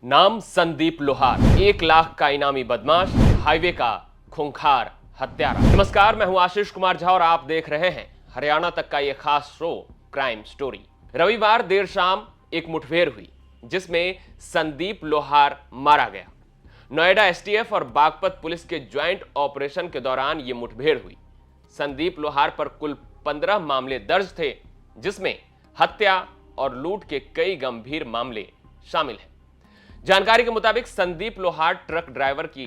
नाम संदीप लोहार, 1 लाख का इनामी बदमाश, हाईवे का खूंखार हत्यारा। नमस्कार, मैं हूं आशीष कुमार झा और आप देख रहे हैं हरियाणा तक का यह खास शो क्राइम स्टोरी। रविवार देर शाम एक मुठभेड़ हुई जिसमें संदीप लोहार मारा गया। नोएडा एसटीएफ और बागपत पुलिस के ज्वाइंट ऑपरेशन के दौरान यह मुठभेड़ हुई। संदीप लोहार पर कुल 15 मामले दर्ज थे, जिसमें हत्या और लूट के कई गंभीर मामले शामिल हैं। जानकारी के मुताबिक संदीप लोहार ट्रक ड्राइवर की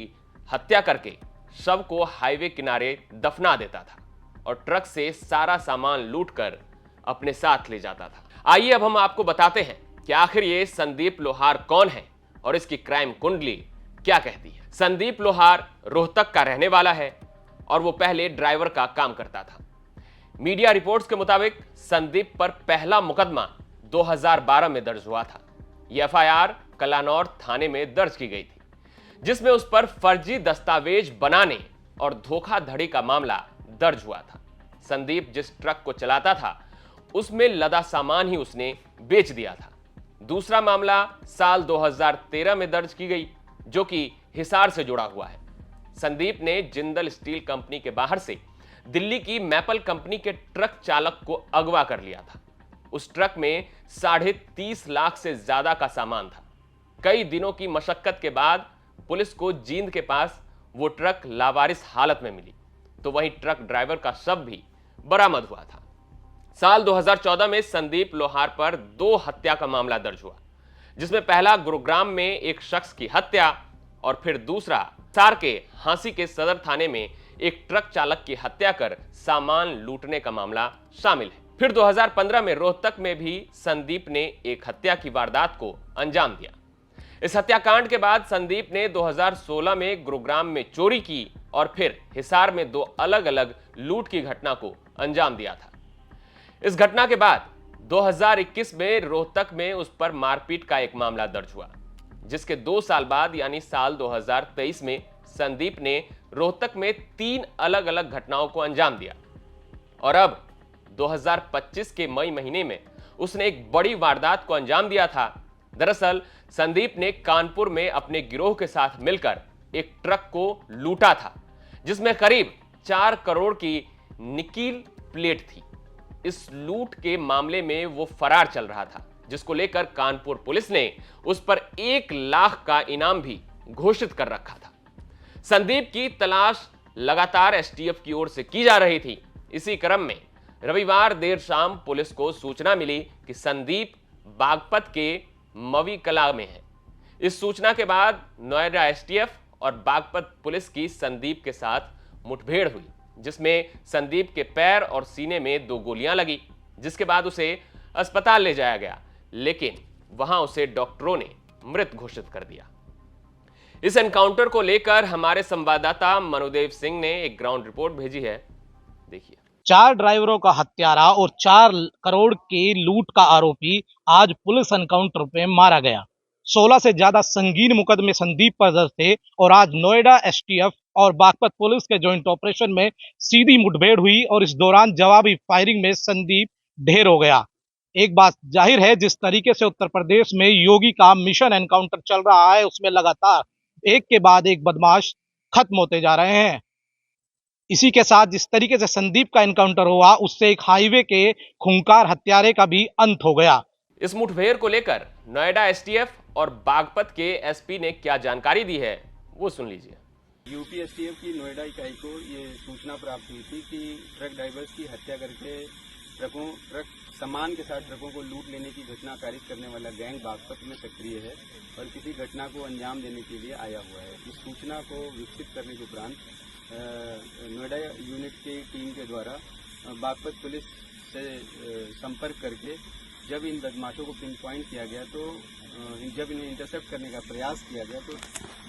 हत्या करके शव को हाईवे किनारे दफना देता था और ट्रक से सारा सामान लूटकर अपने साथ ले जाता था। आइए अब हम आपको बताते हैं कि आखिर ये संदीप लोहार कौन है और इसकी क्राइम कुंडली क्या कहती है। संदीप लोहार रोहतक का रहने वाला है और वो पहले ड्राइवर का काम करता था। मीडिया रिपोर्ट्स के मुताबिक संदीप पर पहला मुकदमा 2012 में दर्ज हुआ था। यह एफआईआर कलानौर थाने में दर्ज की गई थी, जिसमें उस पर फर्जी दस्तावेज बनाने और धोखाधड़ी का मामला दर्ज हुआ था। संदीप जिस ट्रक को चलाता था उसमें लदा सामान ही उसने बेच दिया था। दूसरा मामला साल 2013 में दर्ज की गई, जो कि हिसार से जुड़ा हुआ है। संदीप ने जिंदल स्टील कंपनी के बाहर से दिल्ली की मैपल कंपनी के ट्रक चालक को अगवा कर लिया था। उस ट्रक में 30.5 लाख से ज्यादा का सामान था। कई दिनों की मशक्कत के बाद पुलिस को जींद के पास वो ट्रक लावारिस हालत में मिली, तो वहीं ट्रक ड्राइवर का शव भी बरामद हुआ था। साल 2014 में संदीप लोहार पर 2 हत्या का मामला दर्ज हुआ, जिसमें पहला गुरुग्राम में एक शख्स की हत्या और फिर दूसरा हिसार के हांसी के सदर थाने में एक ट्रक चालक की हत्या कर सामान लूटने का मामला शामिल है। फिर 2015 में रोहतक में भी संदीप ने एक हत्या की वारदात को अंजाम दिया। इस हत्याकांड के बाद संदीप ने 2016 में गुरुग्राम में चोरी की और फिर हिसार में 2 अलग अलग लूट की घटना को अंजाम दिया था। इस घटना के बाद 2021 में रोहतक में उस पर मारपीट का एक मामला दर्ज हुआ, जिसके 2 साल बाद यानी साल 2023 में संदीप ने रोहतक में 3 अलग अलग घटनाओं को अंजाम दिया और अब 2025 के मई महीने में उसने एक बड़ी वारदात को अंजाम दिया था। दरअसल संदीप ने कानपुर में अपने गिरोह के साथ मिलकर एक ट्रक को लूटा था, जिसमें करीब 4 करोड़ की निकिल प्लेट थी। इस लूट के मामले में वो फरार चल रहा था, जिसको लेकर कानपुर पुलिस ने उस पर 1 लाख का इनाम भी घोषित कर रखा था। संदीप की तलाश लगातार एसटीएफ की ओर से की जा रही थी। इसी क्रम में रविवार देर शाम पुलिस को सूचना मिली कि संदीप बागपत के मवी कला में है। इस सूचना के बाद नोएडा एसटीएफ और बागपत पुलिस की संदीप के साथ मुठभेड़ हुई, जिसमें संदीप के पैर और सीने में 2 गोलियां लगी, जिसके बाद उसे अस्पताल ले जाया गया, लेकिन वहां उसे डॉक्टरों ने मृत घोषित कर दिया। इस एनकाउंटर को लेकर हमारे संवाददाता मनुदेव सिंह ने एक ग्राउंड रिपोर्ट भेजी है, देखिए। 4 ड्राइवरों का हत्यारा और 4 करोड़ के लूट का आरोपी आज पुलिस एनकाउंटर पे मारा गया। 16 से ज्यादा संगीन मुकदमे संदीप पर दर्ज थे और आज नोएडा एसटीएफ और बागपत पुलिस के जॉइंट ऑपरेशन में सीधी मुठभेड़ हुई और इस दौरान जवाबी फायरिंग में संदीप ढेर हो गया। एक बात जाहिर है, जिस तरीके से उत्तर प्रदेश में योगी का मिशन एनकाउंटर चल रहा है, उसमें लगातार एक के बाद एक बदमाश खत्म होते जा रहे हैं। इसी के साथ जिस तरीके से संदीप का एनकाउंटर हुआ, उससे एक हाईवे के खूंखार हत्यारे का भी अंत हो गया। इस मुठभेड़ को लेकर नोएडा एसटीएफ और बागपत के एसपी ने क्या जानकारी दी है, वो सुन लीजिए। यूपी एसटीएफ की नोएडा इकाई को ये सूचना प्राप्त हुई थी कि ट्रक ड्राइवर्स की हत्या करके ट्रक सामान के साथ ट्रकों को लूट लेने की घटना कारित करने वाला गैंग बागपत में सक्रिय है और किसी घटना को अंजाम देने के लिए आया हुआ है। इस सूचना को विकसित करने के उपरांत नोएडा यूनिट की टीम के द्वारा बागपत पुलिस से संपर्क करके जब इन बदमाशों को पिन पॉइंट किया गया, तो जब इन्हें इंटरसेप्ट करने का प्रयास किया गया, तो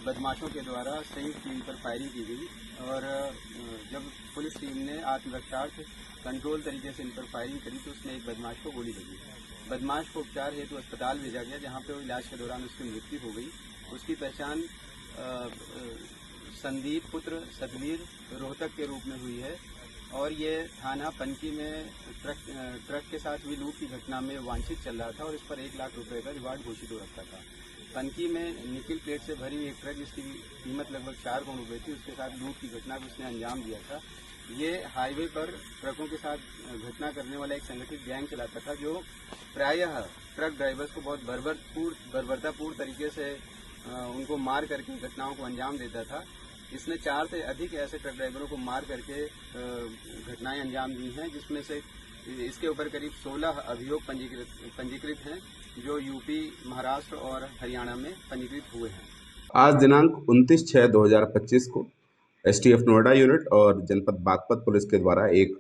बदमाशों के द्वारा संयुक्त टीम पर फायरिंग की गई और जब पुलिस टीम ने आत्मरक्षार्थ कंट्रोल तरीके से इन पर फायरिंग करी तो उसमें एक बदमाश को गोली लगी। बदमाश को उपचार हेतु अस्पताल भेजा गया, जहाँ पे वो इलाज के दौरान उसकी मृत्यु हो गई। उसकी पहचान संदीप पुत्र सतवीर रोहतक के रूप में हुई है और ये थाना पनकी में ट्रक के साथ हुई लूट की घटना में वांछित चल रहा था और इस पर 1 लाख रुपए का रिवार्ड घोषित हो रखा था। पनकी में निकिल प्लेट से भरी एक ट्रक जिसकी कीमत लगभग 4 करोड़ रुपए थी, उसके साथ लूट की घटना को उसने अंजाम दिया था। ये हाईवे पर ट्रकों के साथ घटना करने वाला एक संगठित गैंग चलाता था, जो प्रायः ट्रक ड्राइवर्स को बहुत बर्बरतापूर्ण तरीके से उनको मार करके घटनाओं को अंजाम देता था। इसने 4 से अधिक ऐसे ट्रक ड्राइवरों को मार करके घटनाएं अंजाम दी हैं, जिसमें से इसके ऊपर करीब 16 अभियोग पंजीकृत हैं, जो यूपी, महाराष्ट्र और हरियाणा में पंजीकृत हुए हैं। आज दिनांक 29/6/2025 को एसटीएफ नोएडा यूनिट और जनपद बागपत पुलिस के द्वारा एक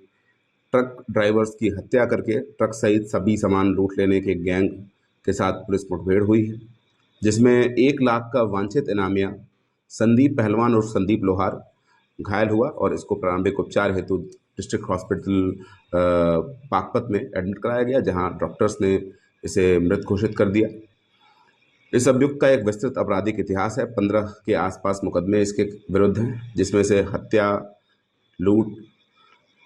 ट्रक ड्राइवर्स की हत्या करके ट्रक सहित सभी सामान लूट लेने के गैंग के साथ पुलिस मुठभेड़ हुई है, जिसमें 1 लाख का वांछित इनामिया संदीप पहलवान और संदीप लोहार घायल हुआ और इसको प्रारंभिक उपचार हेतु डिस्ट्रिक्ट हॉस्पिटल बागपत में एडमिट कराया गया, जहां डॉक्टर्स ने इसे मृत घोषित कर दिया। इस अभियुक्त का एक विस्तृत आपराधिक इतिहास है। 15 के आसपास मुकदमे इसके विरुद्ध हैं, जिसमें से हत्या, लूट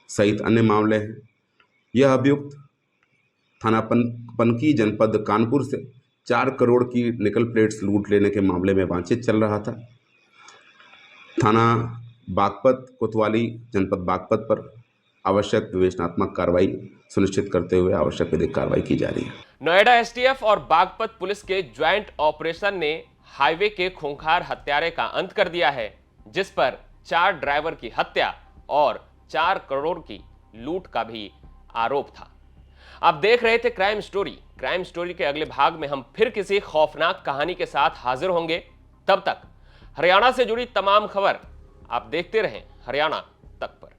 सहित अन्य मामले हैं। यह अभियुक्त थाना पनकी जनपद कानपुर से 4 करोड़ की निकल प्लेट्स लूट लेने के मामले में वांछित चल रहा था। थाना बागपत कोतवाली जनपद बागपत पर आवश्यक विवेचनात्मक कार्रवाई सुनिश्चित करते हुए आवश्यक विधिक कार्रवाई की जा रही है। नोएडा एसटीएफ और बागपत पुलिस के ज्वाइंट ऑपरेशन ने हाईवे के खूंखार हत्यारे का अंत कर दिया है, जिस पर 4 ड्राइवर की हत्या और 4 करोड़ की लूट का भी आरोप था। आप देख रहे थे क्राइम स्टोरी के अगले भाग में हम फिर किसी खौफनाक कहानी के साथ हाजिर होंगे। तब तक हरियाणा से जुड़ी तमाम खबर आप देखते रहें हरियाणा तक पर।